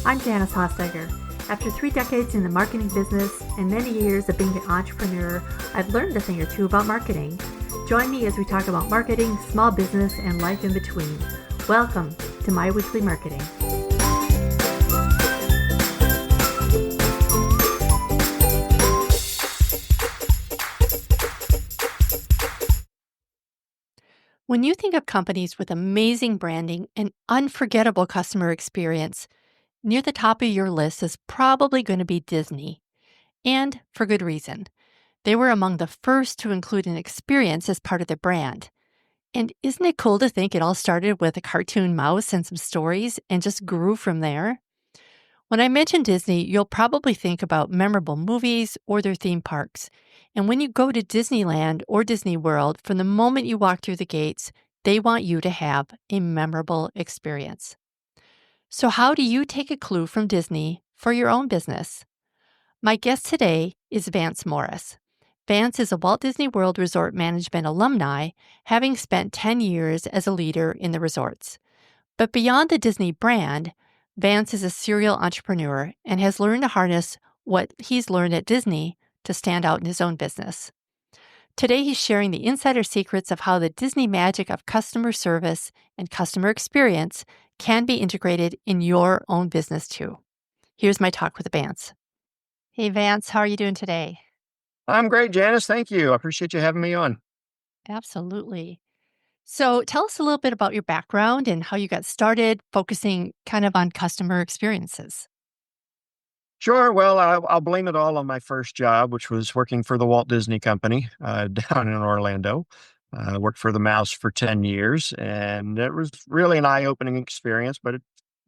I'm Janice Hossager. After 3 decades in the marketing business and many years of being an entrepreneur, I've learned a thing or two about marketing. Join me as we talk about marketing, small business, and life in between. Welcome to My Weekly Marketing. When you think of companies with amazing branding and unforgettable customer experience, near the top of your list is probably going to be Disney. And for good reason. They were among the first to include an experience as part of their brand. And isn't it cool to think it all started with a cartoon mouse and some stories and just grew from there? When I mention Disney, you'll probably think about memorable movies or their theme parks. And when you go to Disneyland or Disney World, from the moment you walk through the gates, they want you to have a memorable experience. So, how do you take a clue from Disney for your own business? My guest today is Vance Morris. Vance is a Walt Disney World Resort Management alumni, having spent 10 years as a leader in the resorts. But beyond the Disney brand, Vance is a serial entrepreneur and has learned to harness what he's learned at Disney to stand out in his own business. Today, he's sharing the insider secrets of how the Disney magic of customer service and customer experience can be integrated in your own business too. Here's my talk with Vance. Hey, Vance, how are you doing today? I'm great, Janice. Thank you. I appreciate you having me on. Absolutely. So tell us a little bit about your background and how you got started focusing kind of on customer experiences. Sure. Well, I'll blame it all on my first job, which was working for the Walt Disney Company down in Orlando. Worked for the Mouse for 10 years, and it was really an eye-opening experience, but it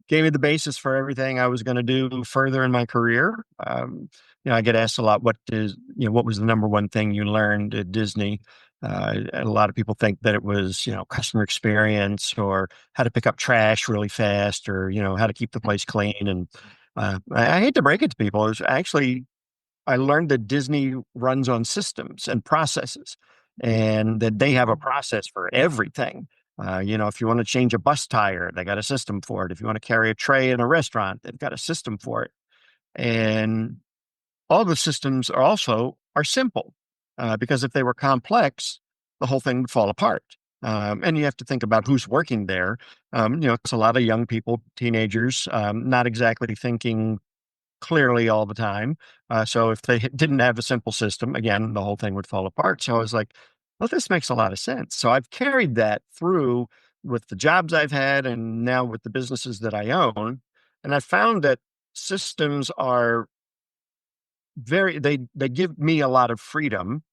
gave me the basis for everything I was going to do further in my career. I get asked a lot, what was the number one thing you learned at Disney? And a lot of people think that it was, customer experience or how to pick up trash really fast or, how to keep the place clean. And I hate to break it to people. It's actually, I learned that Disney runs on systems and processes and that they have a process for everything. If you want to change a bus tire, they got a system for it. If you want to carry a tray in a restaurant, they've got a system for it. And all the systems are simple because if they were complex, the whole thing would fall apart. And you have to think about who's working there. It's a lot of young people, teenagers, not exactly thinking clearly all the time. So if they didn't have a simple system, again, the whole thing would fall apart. So I was like, well, this makes a lot of sense. So I've carried that through with the jobs I've had and now with the businesses that I own. And I found that systems are they give me a lot of freedom.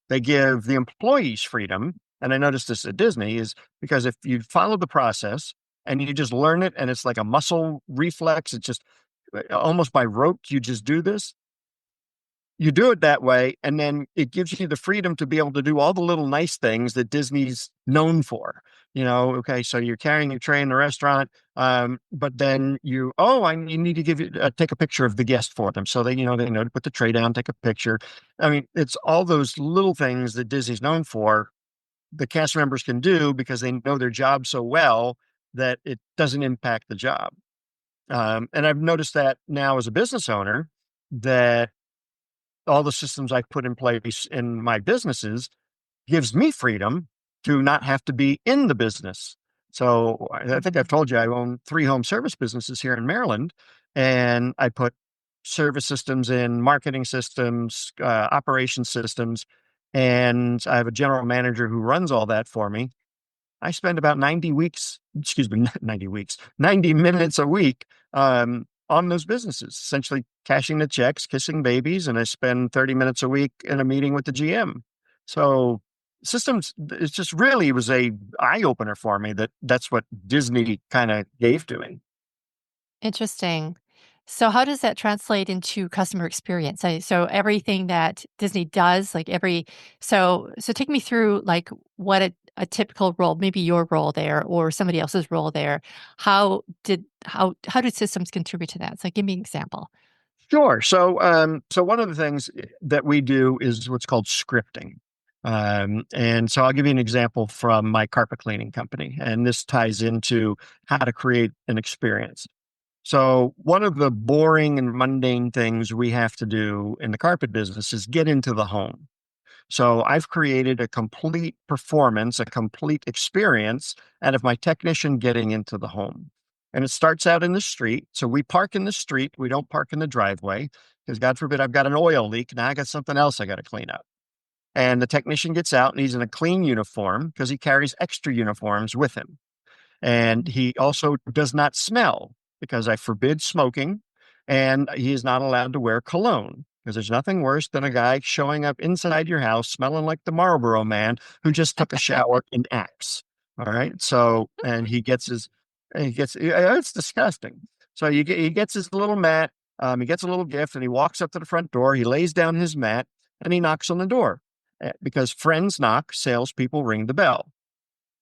They give the employees freedom. And I noticed this at Disney is because if you follow the process and you just learn it and it's like a muscle reflex, it's just almost by rote, you just do this. You do it that way, and then it gives you the freedom to be able to do all the little nice things that Disney's known for. Okay, so you're carrying your tray in the restaurant, but then you need to take a picture of the guest for them, so they know to put the tray down, take a picture. I mean, it's all those little things that Disney's known for. The cast members can do because they know their job so well that it doesn't impact the job. And I've noticed that now as a business owner that all the systems I put in place in my businesses gives me freedom to not have to be in the business. So I think I've told you I own 3 home service businesses here in Maryland, and I put service systems in, marketing systems, operation systems, and I have a general manager who runs all that for me. I spend about 90 weeks, excuse me, 90 weeks, 90 minutes a week on those businesses, essentially cashing the checks, kissing babies, and I spend 30 minutes a week in a meeting with the GM. So systems, it was a eye opener for me that's what Disney kind of gave to me. Interesting. So how does that translate into customer experience? So everything that Disney does, so take me through like what a typical role, maybe your role there or somebody else's role there. How did systems contribute to that? So give me an example. Sure. So one of the things that we do is what's called scripting. And so I'll give you an example from my carpet cleaning company, and this ties into how to create an experience. So one of the boring and mundane things we have to do in the carpet business is get into the home. So I've created a complete performance, a complete experience out of my technician getting into the home. And it starts out in the street. So we park in the street. We don't park in the driveway because God forbid I've got an oil leak. Now I got something else I got to clean up. And the technician gets out and he's in a clean uniform because he carries extra uniforms with him. And he also does not smell because I forbid smoking. And he is not allowed to wear cologne because there's nothing worse than a guy showing up inside your house smelling like the Marlboro man who just took a shower in Axe. All right. So, and it's disgusting. So he gets his little mat, he gets a little gift and he walks up to the front door. He lays down his mat and he knocks on the door because friends knock, salespeople ring the bell.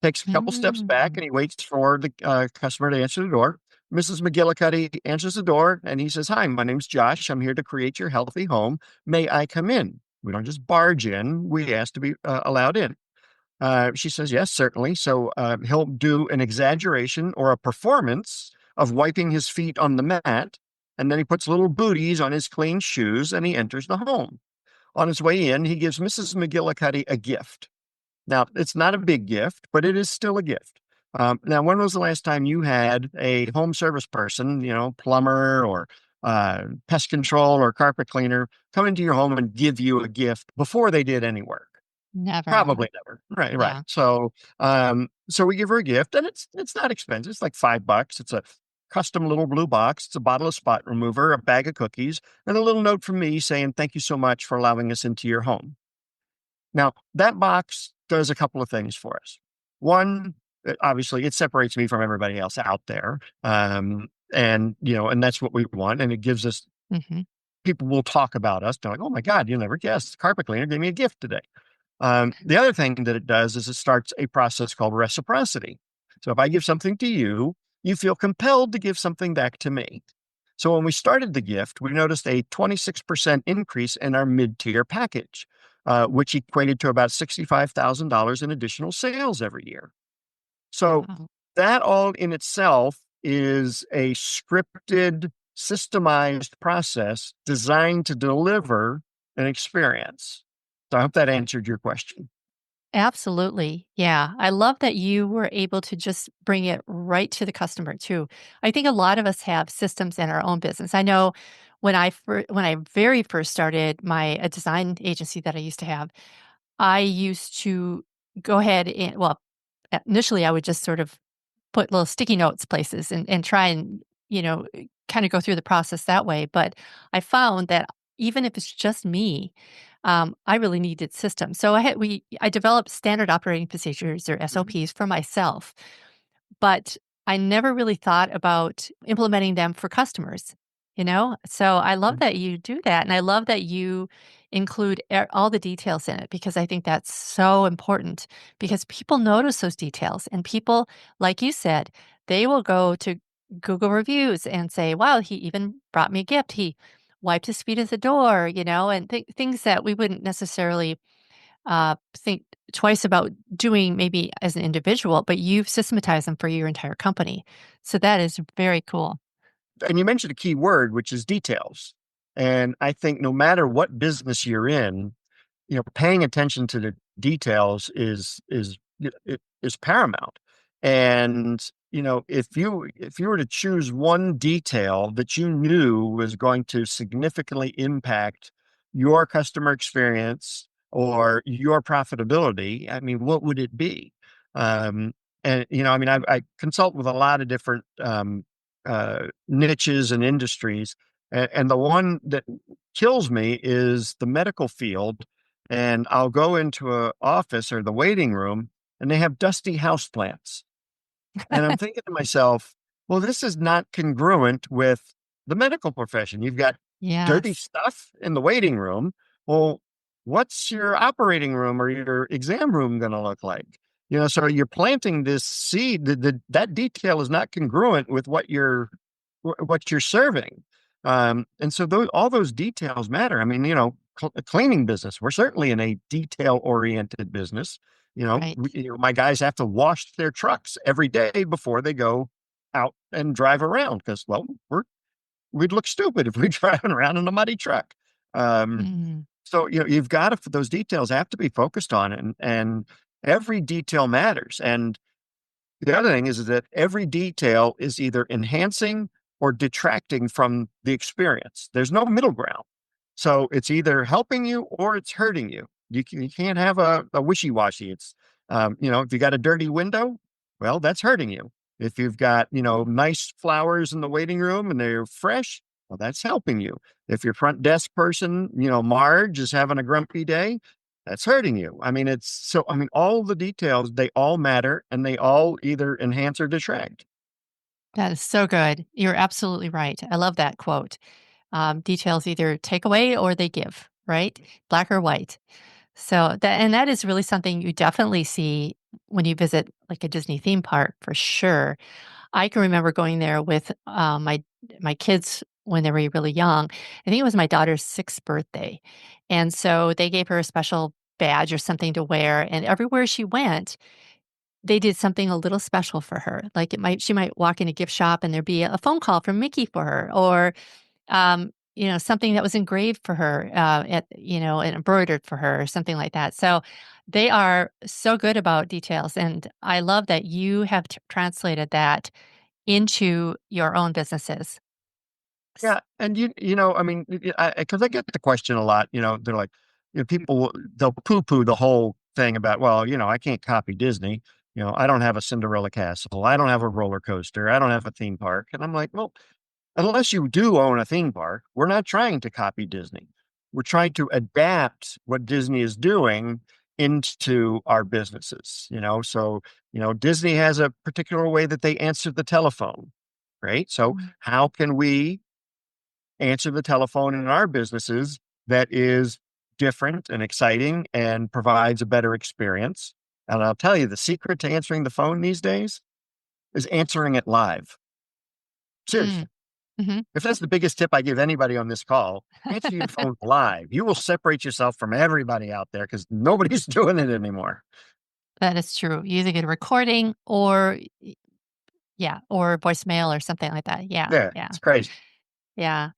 Takes a couple steps back Mm. and he waits for the customer to answer the door. Mrs. McGillicuddy answers the door and he says, "Hi, my name's Josh. I'm here to create your healthy home. May I come in?" We don't just barge in, we ask to be allowed in. She says, "Yes, certainly." So he'll do an exaggeration or a performance of wiping his feet on the mat. And then he puts little booties on his clean shoes and he enters the home. On his way in, he gives Mrs. McGillicuddy a gift. Now, it's not a big gift, but it is still a gift. Now, when was the last time you had a home service person, plumber or pest control or carpet cleaner, come into your home and give you a gift before they did any work? Never. Probably never. Right, right. Yeah. So we give her a gift, and it's not expensive. It's like $5. It's a custom little blue box. It's a bottle of spot remover, a bag of cookies, and a little note from me saying, "Thank you so much for allowing us into your home." Now, that box does a couple of things for us. One, obviously, it separates me from everybody else out there. And that's what we want. And it gives us, Hmm. people will talk about us. They're like, "Oh my God, you'll never guess. The carpet cleaner gave me a gift today." The other thing that it does is it starts a process called reciprocity. So if I give something to you, you feel compelled to give something back to me. So when we started the gift, we noticed a 26% increase in our mid-tier package, which equated to about $65,000 in additional sales every year. So Wow. that all in itself is a scripted, systemized process designed to deliver an experience. So I hope that answered your question. Absolutely. Yeah. I love that you were able to just bring it right to the customer too. I think a lot of us have systems in our own business. I know when I very first started my a design agency that I used to have, I used to go ahead and initially I would just sort of put little sticky notes places and try and, kind of go through the process that way. But I found that even if it's just me, I really needed systems. So I developed standard operating procedures or Mhm. SOPs for myself, but I never really thought about implementing them for customers, you know? So I love that you do that. And I love that you include all the details in it because I think that's so important because people notice those details and people, like you said, they will go to Google reviews and say, wow, he even brought me a gift. He wiped his feet at the door, and things that we wouldn't necessarily think twice about doing maybe as an individual, but you've systematized them for your entire company. So that is very cool. And you mentioned a key word, which is details. And I think no matter what business you're in, paying attention to the details is paramount. And if you were to choose one detail that you knew was going to significantly impact your customer experience or your profitability, I mean, what would it be? Um, and I mean, I consult with a lot of different niches and industries, and the one that kills me is the medical field. And I'll go into a office or the waiting room and they have dusty houseplants. And I'm thinking to myself, well, this is not congruent with the medical profession. You've got dirty Yes, stuff in the waiting room. Well, what's your operating room or your exam room going to look like? So you're planting this seed that detail is not congruent with what you're serving. And so all those details matter. I mean, a cleaning business, we're certainly in a detail oriented business. right. My guys have to wash their trucks every day before they go out and drive around because, well, we'd look stupid if we're driving around in a muddy truck. Um, Mm. so you've got to, those details have to be focused on, and every detail matters. And the other thing is that every detail is either enhancing or detracting from the experience. There's no middle ground. So it's either helping you or it's hurting you. You can't have a wishy-washy. It's, if you got a dirty window, well, that's hurting you. If you've got, nice flowers in the waiting room and they're fresh, well, that's helping you. If your front desk person, Marge, is having a grumpy day, that's hurting you. All the details, they all matter and they all either enhance or detract. That is so good. You're absolutely right. I love that quote. Details either take away or they give, right? Black or white. So that is really something you definitely see when you visit like a Disney theme park for sure. I can remember going there with my kids when they were really young. I think it was my daughter's 6th birthday, and so they gave her a special badge or something to wear. And everywhere she went, they did something a little special for her. Like she might walk in a gift shop and there'd be a phone call from Mickey for her, or something that was engraved for her, and embroidered for her or something like that. So they are so good about details. And I love that you have translated that into your own businesses. S- Yeah. And because I get the question a lot, they're like, they'll poo poo the whole thing about, well, I can't copy Disney. I don't have a Cinderella castle. I don't have a roller coaster. I don't have a theme park. And I'm like, well, unless you do own a theme park, we're not trying to copy Disney. We're trying to adapt what Disney is doing into our businesses. So, Disney has a particular way that they answer the telephone, right? So, Mm, how can we answer the telephone in our businesses that is different and exciting and provides a better experience? And I'll tell you, the secret to answering the phone these days is answering it live. mm, Seriously. mhm. If that's the biggest tip I give anybody on this call, answer your phone live. You will separate yourself from everybody out there because nobody's doing it anymore. That is true. Using a recording or yeah, or voicemail or something like that. Yeah, Yeah, yeah. it's crazy. Yeah.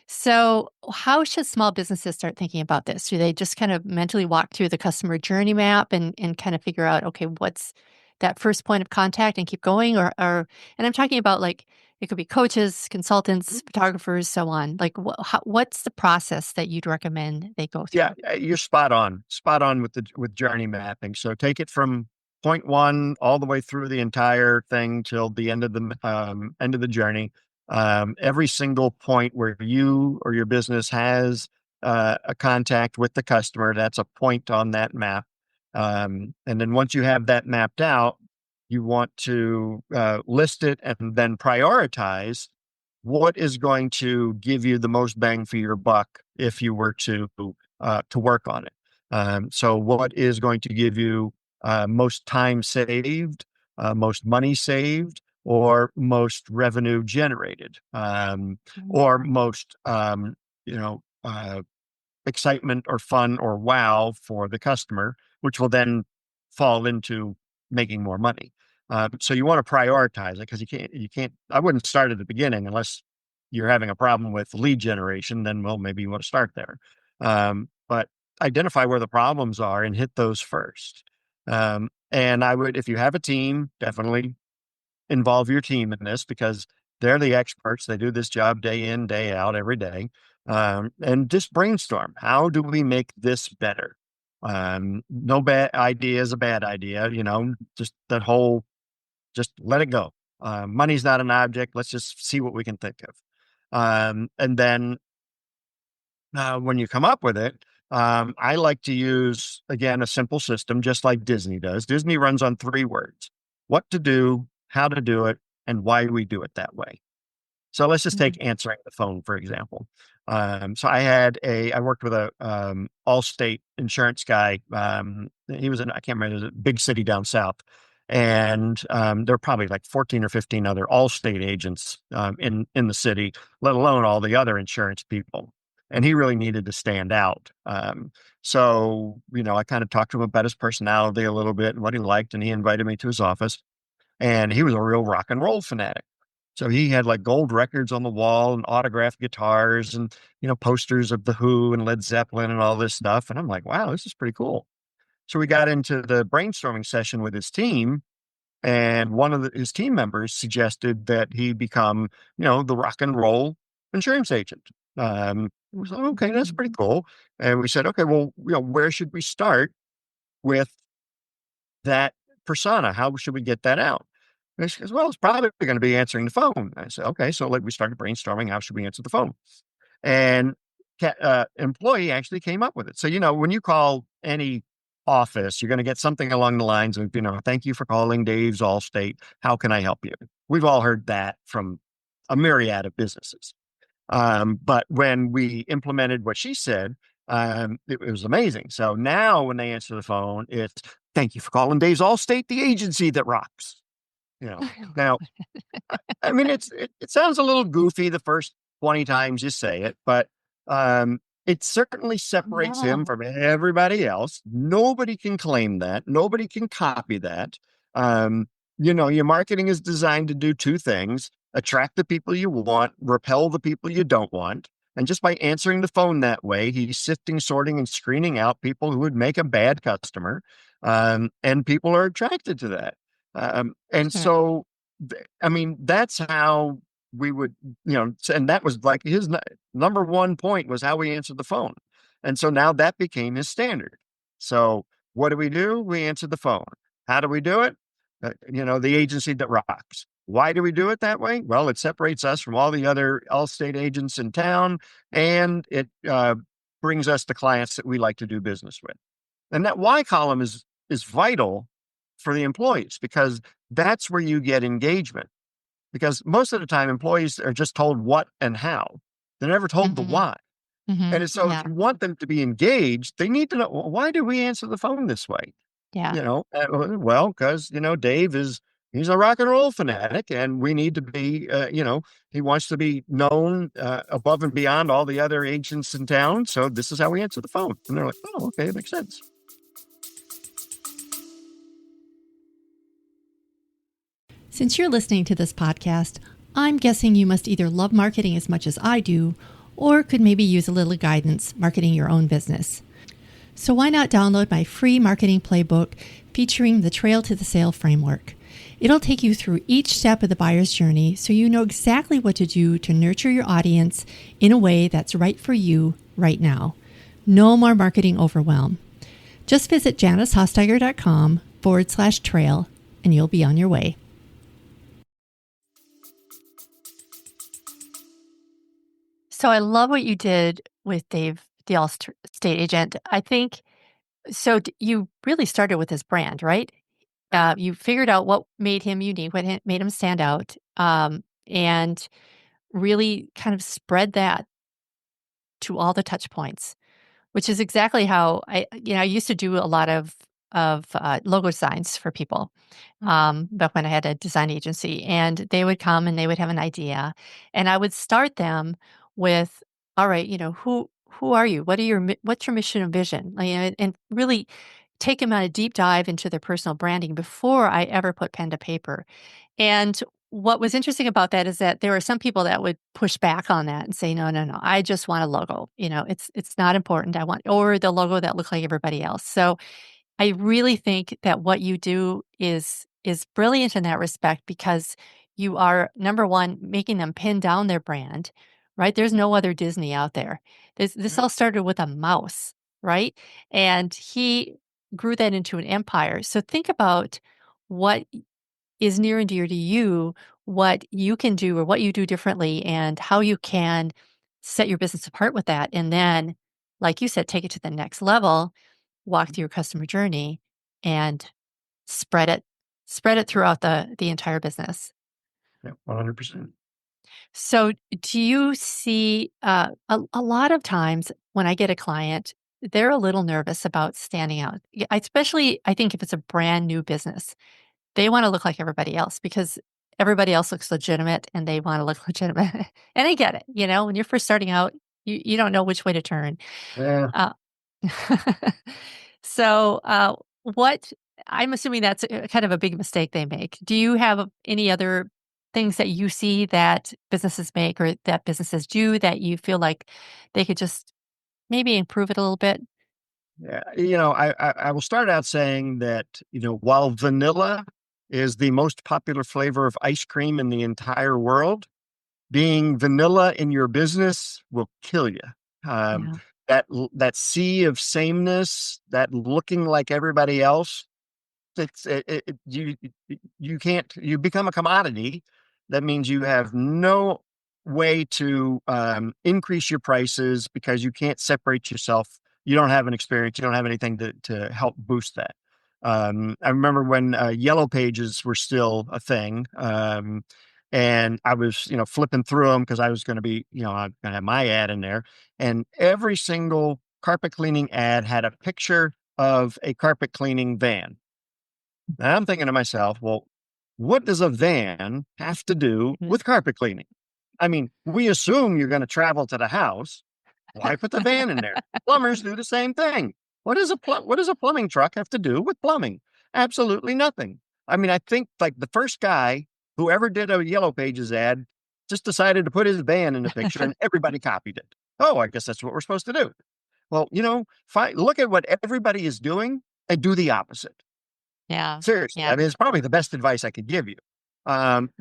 So, how should small businesses start thinking about this? Do they just kind of mentally walk through the customer journey map and kind of figure out, okay, what's that first point of contact and keep going? And I'm talking about like it could be coaches, consultants, photographers, so on. Like, what's the process that you'd recommend they go Yeah, through? you're spot on with with journey mapping. So take it from point one all the way through the entire thing till the end of the journey. Every single point where you or your business has a contact with the customer, that's a point on that map. And then once you have that mapped out, you want to list it and then prioritize what is going to give you the most bang for your buck if you were to work on it. So, what is going to give you most time saved, most money saved, or most revenue generated, Mm, or most you know uh, excitement or fun or wow for the customer, which will then fall into making more money. So you want to prioritize it because I wouldn't start at the beginning unless you're having a problem with lead generation, then well, maybe you want to start there. But identify where the problems are and hit those first. And I would, if you have a team, definitely involve your team in this because they're the experts. They do this job day in, day out, every day. And just brainstorm. How do we make this better? No bad idea is a bad idea. Just that whole, just let it go. Money's not an object. Let's just see what we can think of. And then when you come up with it, I like to use, again, a simple system, just like Disney does. Disney runs on 3 words: what to do, how to do it, and why we do it that way. So let's just take mm, answering the phone, for example. So I worked with a Allstate insurance guy. He was I can't remember, it was a big city down south. And there were probably like 14 or 15 other Allstate agents in the city, let alone all the other insurance people. And he really needed to stand out. So, I kind of talked to him about his personality a little bit and what he liked, and he invited me to his office. And he was a real rock and roll fanatic. So he had like gold records on the wall and autographed guitars and, posters of The Who and Led Zeppelin and all this stuff. And I'm like, wow, this is pretty cool. So we got into the brainstorming session with his team, and one of his team members suggested that he become, the rock and roll insurance agent. We said, okay, that's pretty cool. And we said, okay, well, where should we start with that persona? How should we get that out? And she goes, well, it's probably going to be answering the phone. I said, okay. So like we started brainstorming, how should we answer the phone? And employee actually came up with it. So, when you call any office, you're going to get something along the lines of, thank you for calling Dave's Allstate. How can I help you? We've all heard that from a myriad of businesses. But when we implemented what she said, it was amazing. So now when they answer the phone, it's thank you for calling Dave's Allstate, the agency that rocks. Now I mean, it sounds a little goofy the first 20 times you say it, but it certainly separates him Yeah. from everybody else. Nobody can claim that. Nobody can copy that. Um, your marketing is designed to do two things: attract the people you want, repel the people you don't want. And just by answering the phone that way, he's sifting, sorting, and screening out people who would make a bad customer. And people are attracted to that. And Sure. so I mean, that's how we would, and that was like his number one point was how we answered the phone. And so now that became his standard. So what do? We answer the phone. How do we do it? The agency that rocks. Why do we do it that way? Well, it separates us from all the other Allstate agents in town, and it brings us the clients that we like to do business with. And that why column is vital for the employees because that's where you get engagement. Because most of the time, employees are just told what and how. They're never told the Hmm. why. Hmm. And so if Yeah. you want them to be engaged, they need to know, well, why do we answer the phone this way? Yeah. Well, because, Dave he's a rock and roll fanatic and we need to be, he wants to be known above and beyond all the other agents in town. So this is how we answer the phone. And they're like, oh, okay, it makes sense. Since you're listening to this podcast, I'm guessing you must either love marketing as much as I do, or could maybe use a little guidance marketing your own business. So why not download my free marketing playbook featuring the Trail to the Sale framework? It'll take you through each step of the buyer's journey so you know exactly what to do to nurture your audience in a way that's right for you right now. No more marketing overwhelm. Just visit JaniceHostiger.com/trail and you'll be on your way. So I love what you did with Dave, the Allstate agent. I think so. You really started with his brand, right? You figured out what made him unique, what made him stand out, and really kind of spread that to all the touch points, which is exactly how I used to do a lot of logo designs for people, back when I had a design agency, and they would come and they would have an idea, and I would start them with, "All right, who are you? What's your mission and vision?" Like, and really take them on a deep dive into their personal branding before I ever put pen to paper. And what was interesting about that is that there were some people that would push back on that and say, "No, no, no, I just want a logo. It's not important. I want or the logo that looks like everybody else." So I really think that what you do is brilliant in that respect because you are number one making them pin down their brand, right? There's no other Disney out there. This Yeah. all started with a mouse, right? And he grew that into an empire. So think about what is near and dear to you, what you can do or what you do differently, and how you can set your business apart with that. And then, like you said, take it to the next level, walk through your customer journey, and spread it, spread it throughout the entire business. Yeah, 100%. So, do you see a lot of times when I get a client, they're a little nervous about standing out, especially I think if it's a brand new business. They wanna look like everybody else because everybody else looks legitimate and they wanna look legitimate. And I get it, when you're first starting out, you don't know which way to turn. Yeah. Uh, so, what I'm assuming that's kind of a big mistake they make. Do you have any other things that you see that businesses make or that businesses do that you feel like they could just maybe improve it a little bit? Yeah, I will start out saying that, while vanilla is the most popular flavor of ice cream in the entire world, being vanilla in your business will kill you. Um, Yeah. that sea of sameness, that looking like everybody else, you can't, you become a commodity. That means you have no way to increase your prices because you can't separate yourself. You don't have an experience. You don't have anything to help boost that. I remember when yellow pages were still a thing. And I was, flipping through them because I was going to be, I'm going to have my ad in there. And every single carpet cleaning ad had a picture of a carpet cleaning van. And I'm thinking to myself, well, what does a van have to do Mhm. with carpet cleaning? I mean, we assume you're going to travel to the house. Why put the van in there? Plumbers do the same thing. What does a plumbing truck have to do with plumbing? Absolutely nothing. I mean, I think like the first guy who ever did a Yellow Pages ad just decided to put his van in the picture and everybody copied it. Oh, I guess that's what we're supposed to do. Well, look at what everybody is doing and do the opposite. Yeah. Seriously, Yeah. I mean, it's probably the best advice I could give you,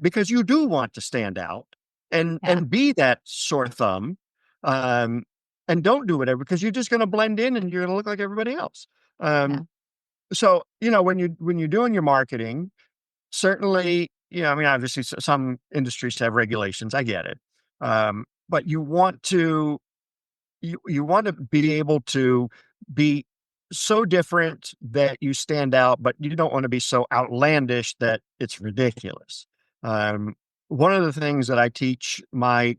because you do want to stand out and Yeah. be that sore thumb, um, and don't do whatever because you're just going to blend in and you're going to look like everybody else. Yeah. Um, so when you're doing your marketing, certainly, I mean, obviously, some industries have regulations. I get it, but you want to be able to be so different that you stand out, but you don't want to be so outlandish that it's ridiculous. Um, One of the things that I teach my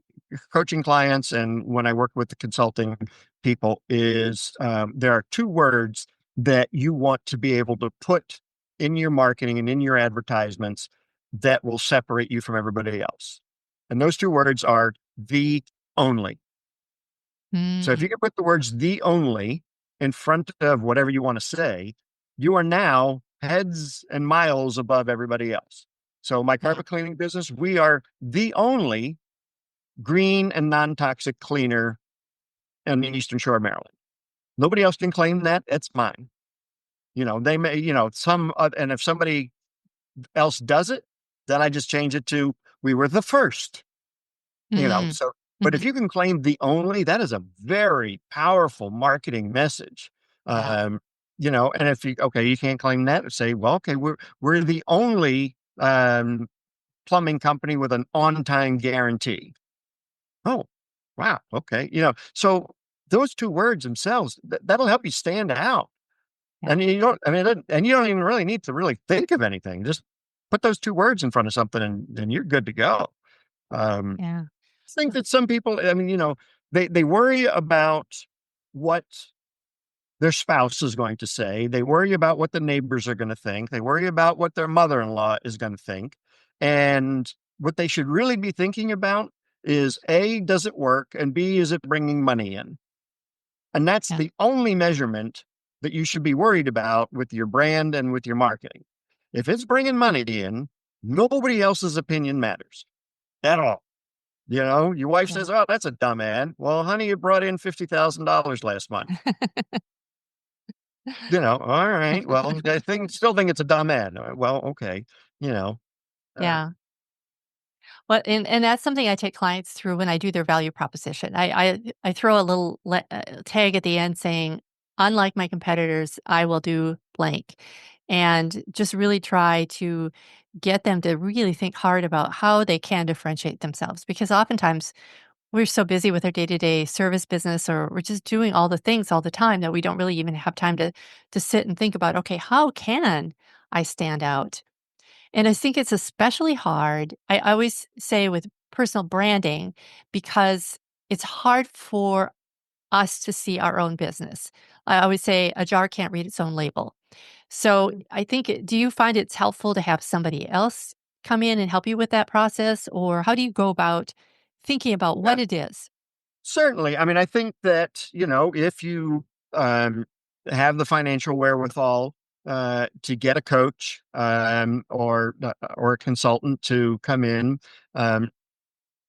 coaching clients and when I work with the consulting people is there are two words that you want to be able to put in your marketing and in your advertisements that will separate you from everybody else. And those two words are the only. So if Mm. you can put the words "the only" in front of whatever you want to say, you are now heads and miles above everybody else. So my Yeah. carpet cleaning business, we are the only green and non-toxic cleaner in the Eastern Shore of Maryland. Nobody else can claim that. It's mine. They may, and if somebody else does it, then I just change it to we were the first. Mm. So, but if Mhm. you can claim the only, that is a very powerful marketing message. Yeah. Um, and if you can't claim that, say, well, okay, we're the only plumbing company with an on-time guarantee. Oh, wow. Okay. So those two words themselves, that'll help you stand out. Yeah. And you don't, I mean, and you don't even really need to really think of anything. Just put those two words in front of something and then you're good to go. Um, Yeah. think that some people, I mean, they worry about what their spouse is going to say. They worry about what the neighbors are going to think. They worry about what their mother-in-law is going to think. And what they should really be thinking about is A, does it work? And B, is it bringing money in? And that's Yeah. the only measurement that you should be worried about with your brand and with your marketing. If it's bringing money in, nobody else's opinion matters at all. Your wife Yeah. says, "Oh, that's a dumb ad." Well, honey, it brought in $50,000 last month. All right. Well, still think it's a dumb ad. Well, okay. You know, uh, Yeah. Well, and that's something I take clients through when I do their value proposition. I throw a little tag at the end saying, "Unlike my competitors, I will do blank," and just really try to get them to really think hard about how they can differentiate themselves. Because oftentimes we're so busy with our day to day service business, or we're just doing all the things all the time that we don't really even have time to sit and think about, okay, how can I stand out? And I think it's especially hard, I always say with personal branding, because it's hard for us to see our own business. I always say a jar can't read its own label. So I think, do you find it's helpful to have somebody else come in and help you with that process? Or how do you go about thinking about yeah, what it is? certainly. I mean, I think that, if you um, have the financial wherewithal, to get a coach or a consultant to come in um,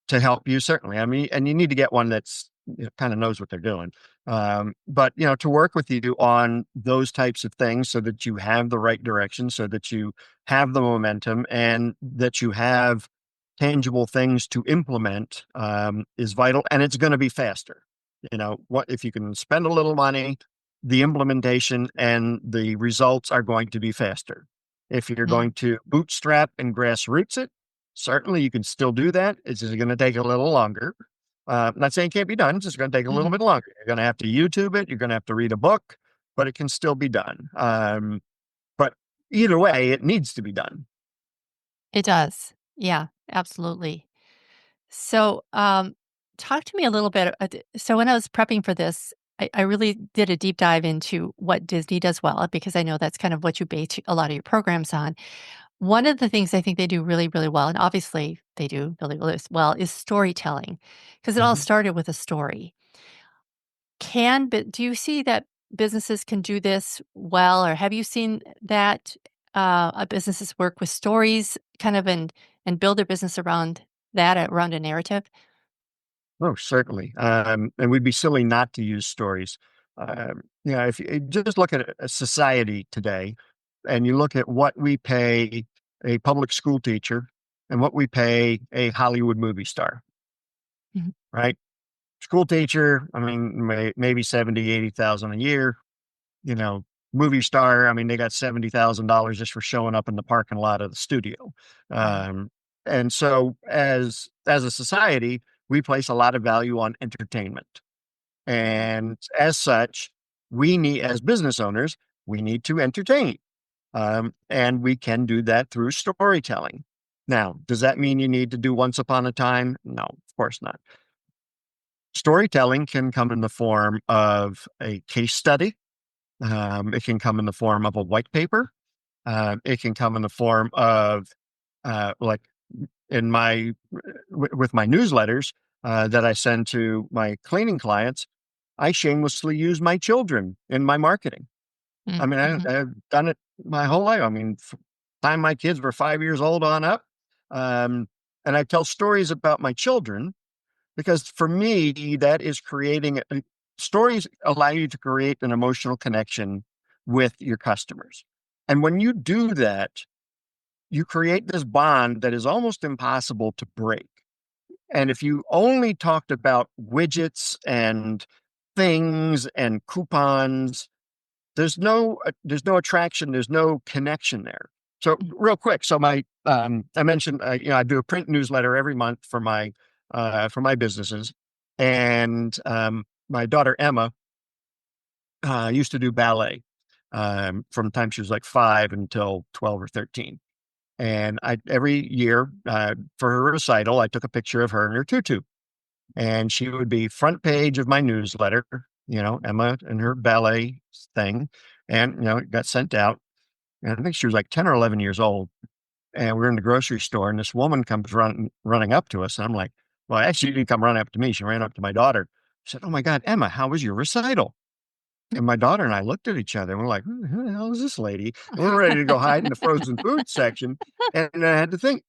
to help you, certainly. I mean, and you need to get one that's kind of knows what they're doing. But to work with you on those types of things so that you have the right direction, so that you have the momentum, and that you have tangible things to implement is vital, and it's going to be faster. What if you can spend a little money, the implementation and the results are going to be faster. If you're Mm, going to bootstrap and grassroots it, certainly you can still do that. It's just going to take a little longer. Not saying it can't be done. It's just going to take a little mhm. bit longer. You're going to have to YouTube it. You're going to have to read a book, but it can still be done. But either way, it needs to be done. It does. Yeah, absolutely. So, talk to me a little bit. So, when I was prepping for this, I really did a deep dive into what Disney does well because I know that's kind of what you base a lot of your programs on. One of the things I think they do really, really well, and obviously they do really, really well, is storytelling because it all Mhm. started with a story. But do you see that businesses can do this well, or have you seen that businesses work with stories kind of and build their business around that, around a narrative? Oh, certainly. And we'd be silly not to use stories. If you just look at a society today and you look at what we pay a public school teacher and what we pay a Hollywood movie star, Mhm. right? School teacher, I mean, maybe 70, 80,000 a year, you know, movie star. I mean, they got $70,000 just for showing up in the parking lot of the studio. Right. Um, and so as a society, we place a lot of value on entertainment. And as such, as business owners, we need to entertain. And we can do that through storytelling. Now, does that mean you need to do Once Upon a Time? No, of course not. Storytelling can come in the form of a case study. It can come in the form of a white paper. It can come in the form of like in with my newsletters that I send to my cleaning clients. I shamelessly use my children in my marketing. I mean, Mm-hmm. I've done it my whole life. I mean, time my kids were 5 years old on up, um, and I tell stories about my children because for me, that is stories allow you to create an emotional connection with your customers. And when you do that, you create this bond that is almost impossible to break. And if you only talked about widgets and things and coupons, there's no attraction, there's no connection there. So real quick, so I mentioned I do a print newsletter every month for my businesses, and my daughter Emma used to do ballet from the time she was like 5 until 12 or 13. And I every year for her recital, I took a picture of her in her tutu, and she would be front page of my newsletter. Emma and her ballet thing, and it got sent out. And I think she was like 10 or 11 years old. And we're in the grocery store, and this woman comes running up to us, and I'm like, well, actually, she didn't come running up to me. She ran up to my daughter. She said, "Oh my God, Emma, how was your recital?" And my daughter and I looked at each other and we're like, who the hell is this lady? And we're ready to go hide in the frozen food section. And I had to think,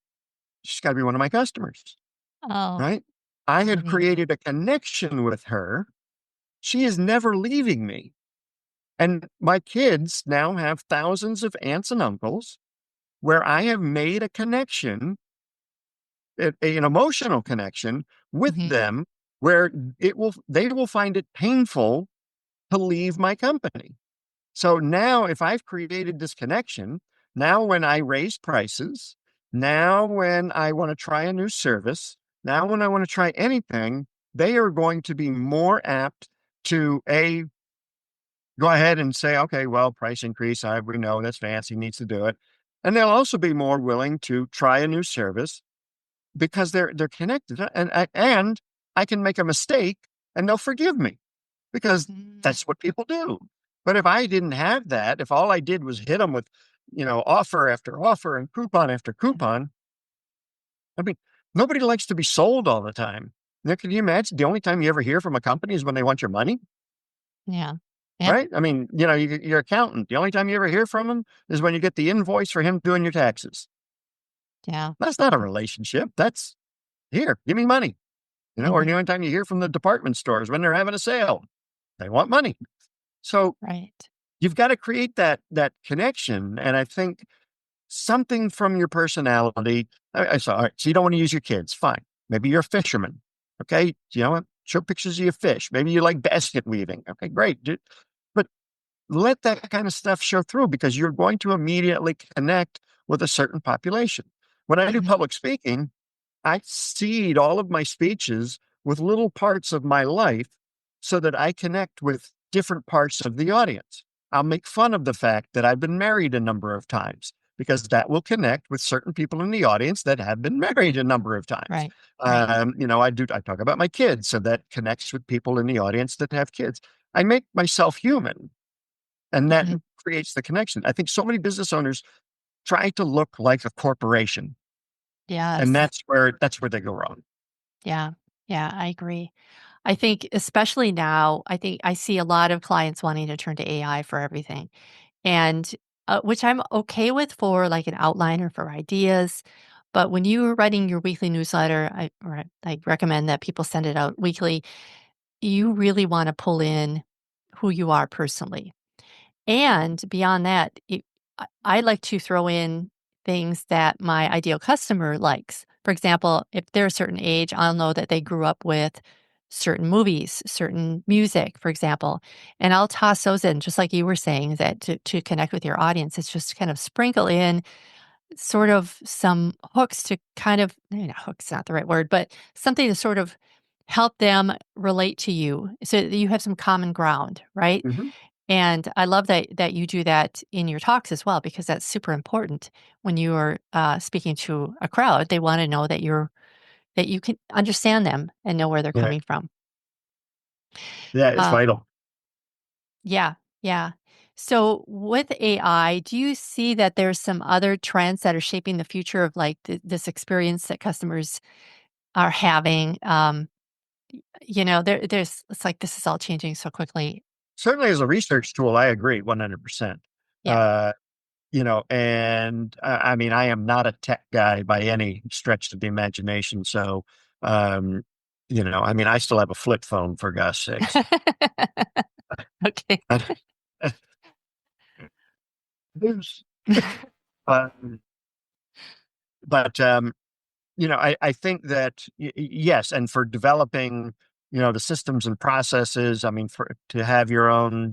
she's got to be one of my customers, Oh, right? I had funny. created a connection with her. She is never leaving me. And my kids now have thousands of aunts and uncles where I have made a connection, an emotional connection with Mhm. them where they will find it painful to leave my company. So now, if I've created this connection, now when I raise prices, now when I want to try a new service, now when I want to try anything, they are going to be more apt to go ahead and say, okay, well, price increase. We know that's fancy, needs to do it. And they'll also be more willing to try a new service because they're connected. And I can make a mistake and they'll forgive me because Mm, that's what people do. But if I didn't have that, if all I did was hit them with, offer after offer and coupon after coupon, I mean, nobody likes to be sold all the time. Now, can you imagine the only time you ever hear from a company is when they want your money? yeah. Yeah. right? I mean, your accountant, the only time you ever hear from him is when you get the invoice for him doing your taxes. Yeah. That's not a relationship. That's here, give me money. Or the Hmm. only time you hear from the department stores when they're having a sale, they want money. So Right. you've got to create that connection. And I think something from your personality. I saw. All right, so you don't want to use your kids. Fine. Maybe you're a fisherman. Okay. Show pictures of your fish. Maybe you like basket weaving. Okay, great. But let that kind of stuff show through because you're going to immediately connect with a certain population. When I do Hmm. public speaking, I seed all of my speeches with little parts of my life so that I connect with different parts of the audience. I'll make fun of the fact that I've been married a number of times because that will connect with certain people in the audience that have been married a number of times. Right. Right. I talk about my kids, so that connects with people in the audience that have kids. I make myself human, and that Hmm. creates the connection. I think so many business owners try to look like a corporation, and Yes. that's where they go wrong. Yeah. Yeah. I agree. I think, especially now, I think I see a lot of clients wanting to turn to AI for everything, and which I'm okay with for like an outliner for ideas. But when you are writing your weekly newsletter, I recommend that people send it out weekly. You really want to pull in who you are personally. And beyond that, I like to throw in things that my ideal customer likes. For example, if they're a certain age, I'll know that they grew up with certain movies, certain music, for example, and I'll toss those in, just like you were saying, that to connect with your audience, it's just kind of sprinkle in sort of some hooks to kind of, not hooks, not the right word, but something to sort of help them relate to you so that you have some common ground, right? Mhm. And I love that you do that in your talks as well, because that's super important when you are speaking to a crowd. They want to know that you can understand them and know where they're Right. coming from. Yeah, it's Uh, vital. yeah, yeah. So with AI, do you see that there's some other trends that are shaping the future of like this experience that customers are having? There's it's like this is all changing so quickly. Certainly as a research tool, I agree 100%. Yeah. And I mean, I am not a tech guy by any stretch of the imagination. So, um, I mean, I still have a flip phone for God's sakes. Okay. Um, but I think that yes, and for developing, the systems and processes. I mean, for to have your own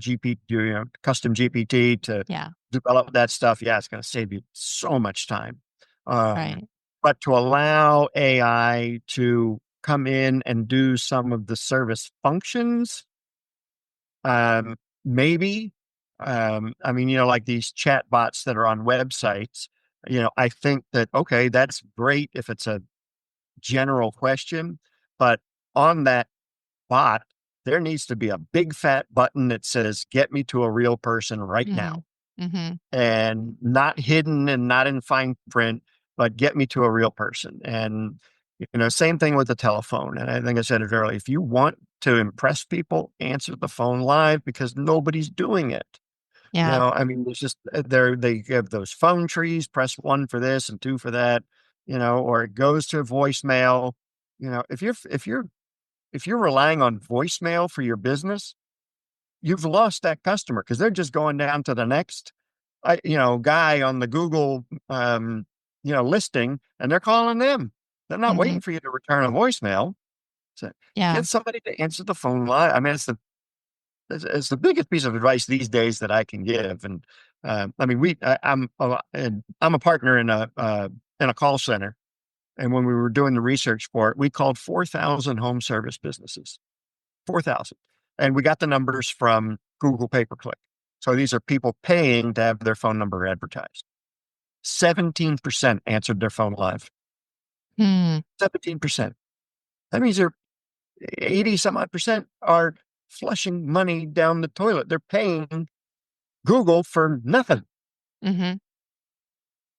custom GPT to Yeah. develop that stuff, yeah, it's going to save you so much time. Um, Right. but to allow AI to come in and do some of the service functions, um, maybe. I mean, like these chat bots that are on websites. I think that okay, that's great if it's a general question, but on that bot, there needs to be a big fat button that says, get me to a real person right now. Mhm. Mhm. And not hidden and not in fine print, but get me to a real person. And, same thing with the telephone. And I think I said it earlier. If you want to impress people, answer the phone live because nobody's doing it. Yeah. I mean, there's just they have those phone trees, press one for this and two for that, or it goes to voicemail. If you're relying on voicemail for your business, you've lost that customer because they're just going down to the next guy on the Google listing and they're calling them. They're not Mhm. waiting for you to return a voicemail. So Yeah. get somebody to answer the phone live. I mean, it's the biggest piece of advice these days that I can give. And I mean, I'm a partner in a call center, and when we were doing the research for it, we called 4,000 home service businesses, 4,000, and we got the numbers from Google pay per click. So these are people paying to have their phone number advertised. 17% answered their phone live. Hmm. 17%. That means they're 80 some odd percent are flushing money down the toilet. They're paying Google for nothing. Mhm.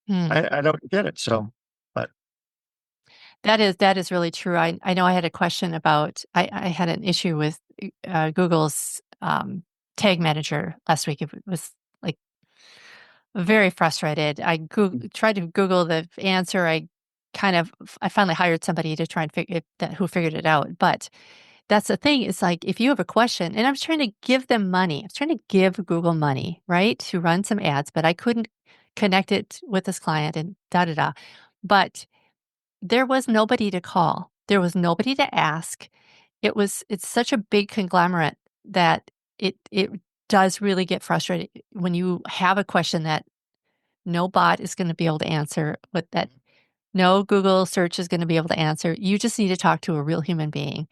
Hmm. I don't get it. So, but That is really true. I know I had a question about I had an issue with Google's tag manager last week. It was like very frustrated. I tried to Google the answer. I finally hired somebody to try and who figured it out. But that's the thing. It's like if you have a question, and I was trying to give them money. I was trying to give Google money, right, to run some ads, but I couldn't connect it with this client and da da da. But there was nobody to call. There was nobody to ask. It's such a big conglomerate that it does really get frustrating when you have a question that no bot is going to be able to answer, what that no Google search is going to be able to answer. You just need to talk to a real human being.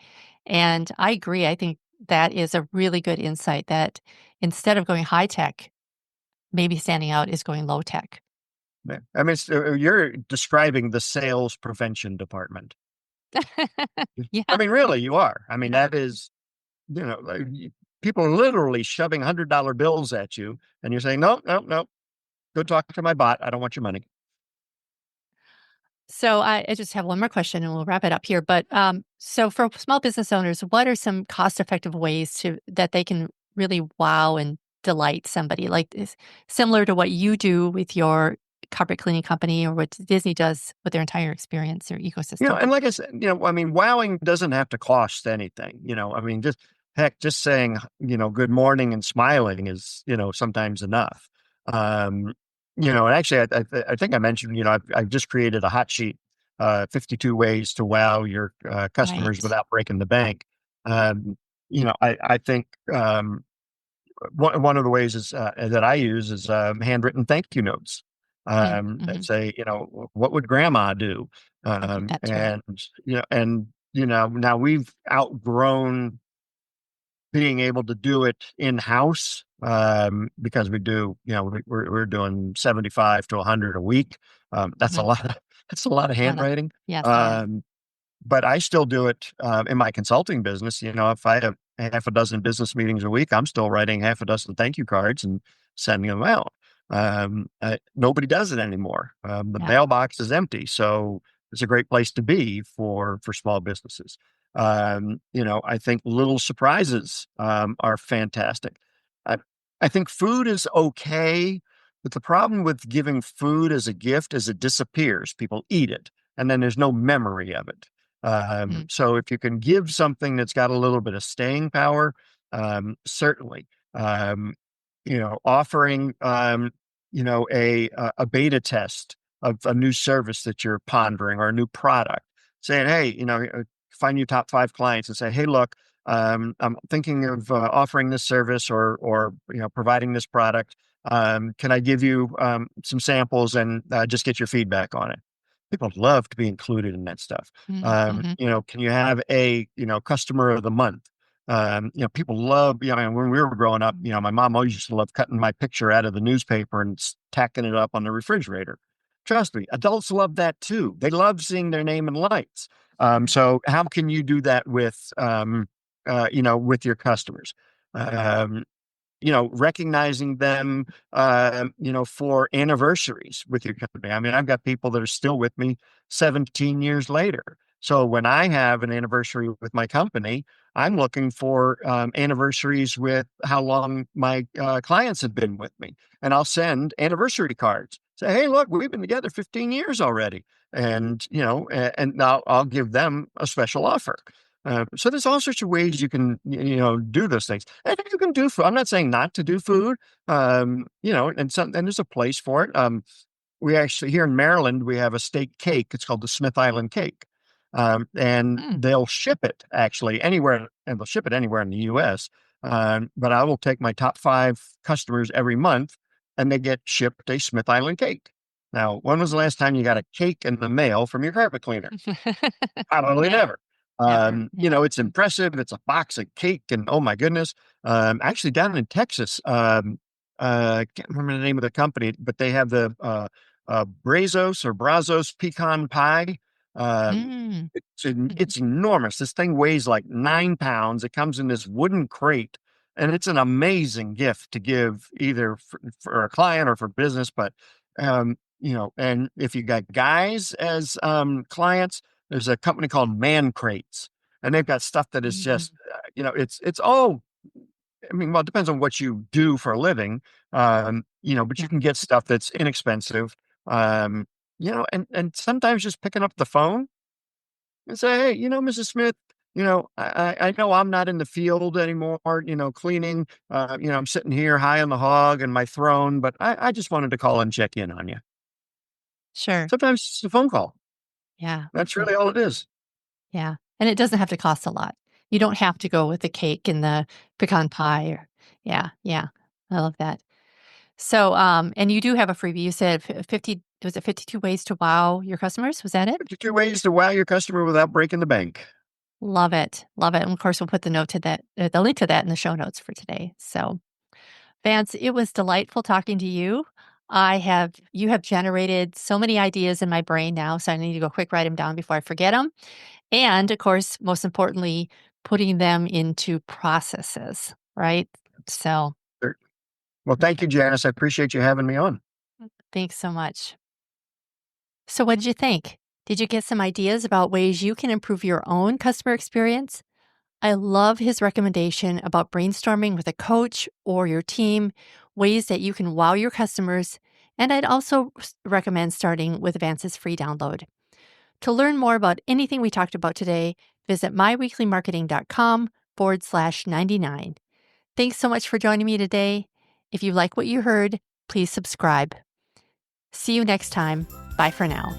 And I agree. I think that is a really good insight that instead of going high tech, maybe standing out is going low tech. Yeah. I mean, you're describing the sales prevention department. I Yeah. mean, really, you are. I mean, Yeah. that is, like, people are literally shoving $100 bills at you, and you're saying, no, no, no, go talk to my bot. I don't want your money. So I just have one more question and we'll wrap it up here. But so for small business owners, what are some cost-effective ways that they can really wow and delight somebody similar to what you do with your carpet cleaning company or what Disney does with their entire experience or ecosystem? And like I said, I mean, wowing doesn't have to cost anything. I mean, just saying, good morning and smiling is, sometimes enough. Um, and actually, I think I mentioned, I've just created a hot sheet, 52 ways to wow your customers Right. without breaking the bank. Um, I think one of the ways is that I use is handwritten thank you notes that Mm-hmm. say, what would grandma do? That's right. And, now we've outgrown being able to do it in house because we do, we're doing 75 to 100 a week. That's a Hmm. lot. That's a lot of Well, handwriting. yes, it is. Um, but I still do it in my consulting business. If I have half a dozen business meetings a week, I'm still writing half a dozen thank you cards and sending them out. Nobody does it anymore. The Yeah. mailbox is empty, so it's a great place to be for small businesses. I think little surprises are fantastic. I, I think food is okay, but the problem with giving food as a gift is it disappears. People eat it, and then there's no memory of it. Mm. So if you can give something that's got a little bit of staying power, certainly, um, offering, a beta test of a new service that you're pondering or a new product, saying, hey, find your top 5 clients and say, hey, look, I'm thinking of offering this service or providing this product. Can I give you some samples and just get your feedback on it? People love to be included in that stuff. Mm-hmm. Can you have a, customer of the month? People love, when we were growing up, my mom always used to love cutting my picture out of the newspaper and tacking it up on the refrigerator. Trust me, adults love that too. They love seeing their name in lights. So how can you do that with your customers? Um, recognizing them, for anniversaries with your company. I mean, I've got people that are still with me 17 years later. So when I have an anniversary with my company, I'm looking for anniversaries with how long my clients have been with me. And I'll send anniversary cards. Say, hey, look, we've been together 15 years already. And, and I'll give them a special offer. So there's all sorts of ways you can, do those things. And you can do food. I'm not saying not to do food, and there's a place for it. We actually, here in Maryland, we have a state cake. It's called the Smith Island cake. And Mm. they'll ship it actually anywhere, and they'll ship it anywhere in the US. But I will take my top 5 customers every month and they get shipped a Smith Island cake. Now, when was the last time you got a cake in the mail from your carpet cleaner? Probably Never. never. Never. Yeah. It's impressive. It's a box of cake, and oh my goodness. Actually, down in Texas, I can't remember the name of the company, but they have the Brazos pecan pie. Um, Mm. it's enormous. This thing weighs like 9 pounds. It comes in this wooden crate, and it's an amazing gift to give either for a client or for business. But and if you got guys as clients, there's a company called Man Crates, and they've got stuff that is Mhm. just, it's all I mean, well, it depends on what you do for a living, but you Yeah, can get stuff that's inexpensive. Um, and sometimes just picking up the phone and say, hey, Mrs. Smith, I know I'm not in the field anymore, cleaning. I'm sitting here high on the hog and my throne, but I just wanted to call and check in on you. sure. Sometimes it's a phone call. Yeah. That's Yeah. really all it is. Yeah. And it doesn't have to cost a lot. You don't have to go with the cake and the pecan pie or yeah, yeah. I love that. So, and you do have a freebie. You said 50, was it 52 ways to wow your customers? Was that it? 52 ways to wow your customer without breaking the bank. Love it. Love it. And of course, we'll put the note to that, the link to that in the show notes for today. So, Vance, it was delightful talking to you. You have generated so many ideas in my brain now. So I need to go quick write them down before I forget them. And of course, most importantly, putting them into processes, right? So, Sure. Well, thank you, perfect. Janice. I appreciate you having me on. Thanks so much. So, what did you think? Did you get some ideas about ways you can improve your own customer experience? I love his recommendation about brainstorming with a coach or your team, ways that you can wow your customers. And I'd also recommend starting with Vance's free download. To learn more about anything we talked about today, visit myweeklymarketing.com/99. Thanks so much for joining me today. If you like what you heard, please subscribe. See you next time. Bye for now.